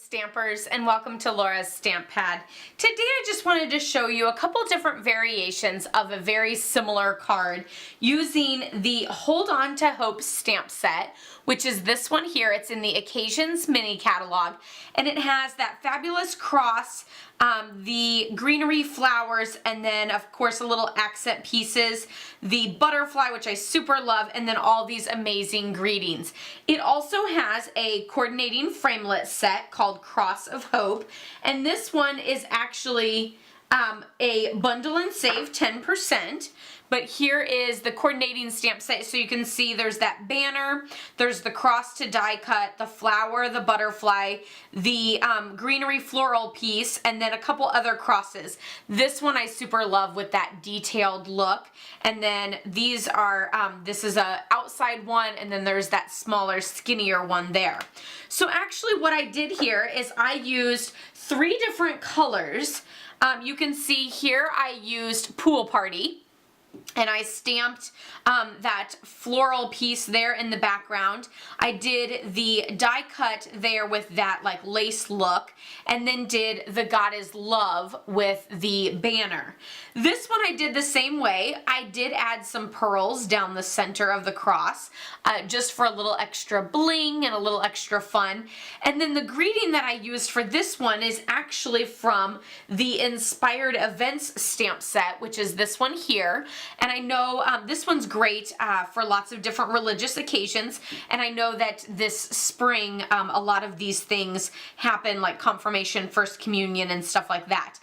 Stampers, and welcome to Laura's Stamp Pad. Today I just wanted to show you a couple different variations of a very similar card using the Hold On to Hope stamp set, which is this one here. It's in the Occasions mini catalog, and it has that fabulous cross, the greenery flowers, and then of course a little accent pieces, the butterfly, which I super love, and then all these amazing greetings. It also has a coordinating framelit set called Cross of Hope, and this one is actually a bundle and save 10%. But here is the coordinating stamp set, so you can see there's that banner, there's the cross to die cut, the flower, the butterfly, the greenery floral piece, and then a couple other crosses. This one I super love with that detailed look. And then these are, this is a outside one, and then there's that smaller, skinnier one there. So actually what I did here is I used 3 different colors. You can see here I used Pool Party, and I stamped that floral piece there in the background. I did the die cut there with that like lace look, and then did the God is Love with the banner. This one I did the same way. I did add some pearls down the center of the cross just for a little extra bling and a little extra fun. And then the greeting that I used for this one is actually from the Inspired Events stamp set, which is this one here. And I know this one's great for lots of different religious occasions, and I know that this spring a lot of these things happen, like confirmation, first communion, and stuff like that.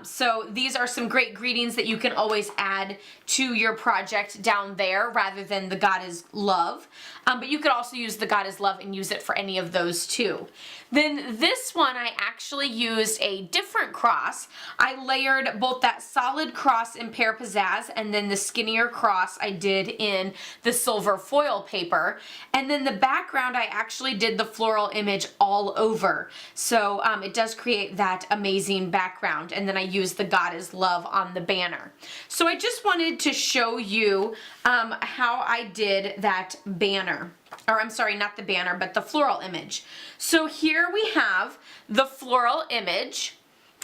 So these are some great greetings that you can always add to your project down there rather than the God is Love. But you could also use the God is Love and use it for any of those too. Then this one I actually used a different cross. I layered both that solid cross in Pear Pizzazz and then the skinnier cross I did in the silver foil paper. And then the background I actually did the floral image all over. So it does create that amazing background. And then I used the God is Love on the banner. So I just wanted to show you how I did that banner. Or I'm sorry, not the banner, but the floral image. So here we have the floral image,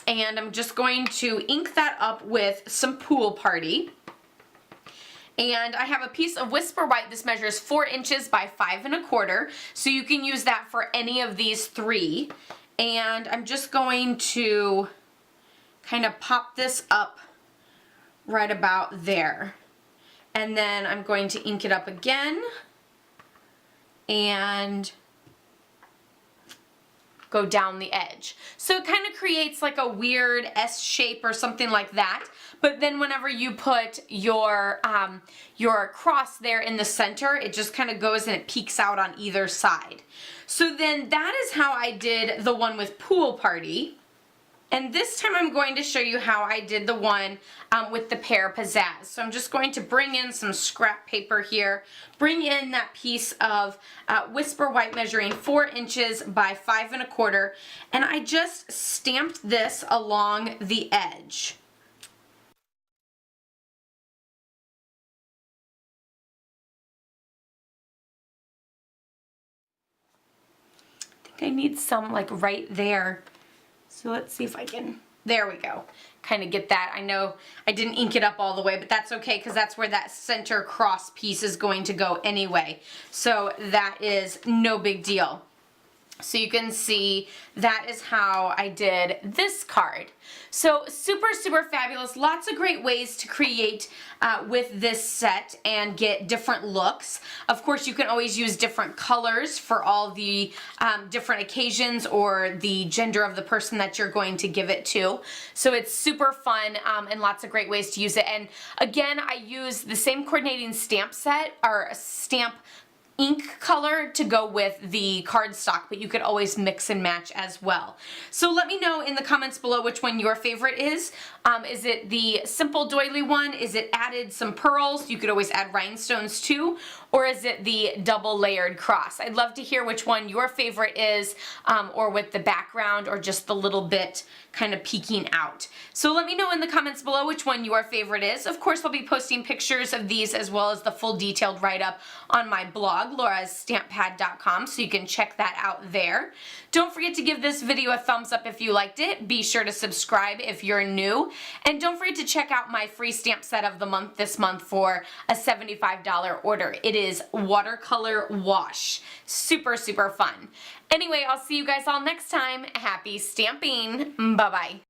and I'm just going to ink that up with some Pool Party. And I have a piece of Whisper White. This measures 4 inches by 5 1/4, so you can use that for any of these 3. And I'm just going to kind of pop this up right about there. And then I'm going to ink it up again and go down the edge. So it kind of creates like a weird S shape or something like that. But then whenever you put your cross there in the center, it just kind of goes and it peeks out on either side. So then that is how I did the one with Pool Party. And this time I'm going to show you how I did the one with the Pear Pizzazz. So I'm just going to bring in some scrap paper here, bring in that piece of Whisper White measuring 4 inches by 5 1/4, and I just stamped this along the edge. I think I need some like right there. So let's see if I can, there we go, kind of get that. I know I didn't ink it up all the way, but that's okay because that's where that center cross piece is going to go anyway. So that is no big deal. So you can see that is how I did this card. So super, super fabulous. Lots of great ways to create with this set and get different looks. Of course, you can always use different colors for all the different occasions or the gender of the person that you're going to give it to. So it's super fun and lots of great ways to use it. And again, I use the same coordinating stamp set or stamp ink color to go with the cardstock, but you could always mix and match as well. So let me know in the comments below which one your favorite is. Is it the simple doily one? Is it added some pearls? You could always add rhinestones too. Or is it the double layered cross? I'd love to hear which one your favorite is, or with the background or just the little bit kind of peeking out. So let me know in the comments below which one your favorite is. Of course, I'll be posting pictures of these as well as the full detailed write-up on my blog. blog, laurastamppad.com, so you can check that out there. Don't forget to give this video a thumbs up if you liked it. Be sure to subscribe if you're new. And don't forget to check out my free stamp set of the month this month for a $75 order. It is watercolor wash. Super, super fun. Anyway, I'll see you guys all next time. Happy stamping. Bye-bye.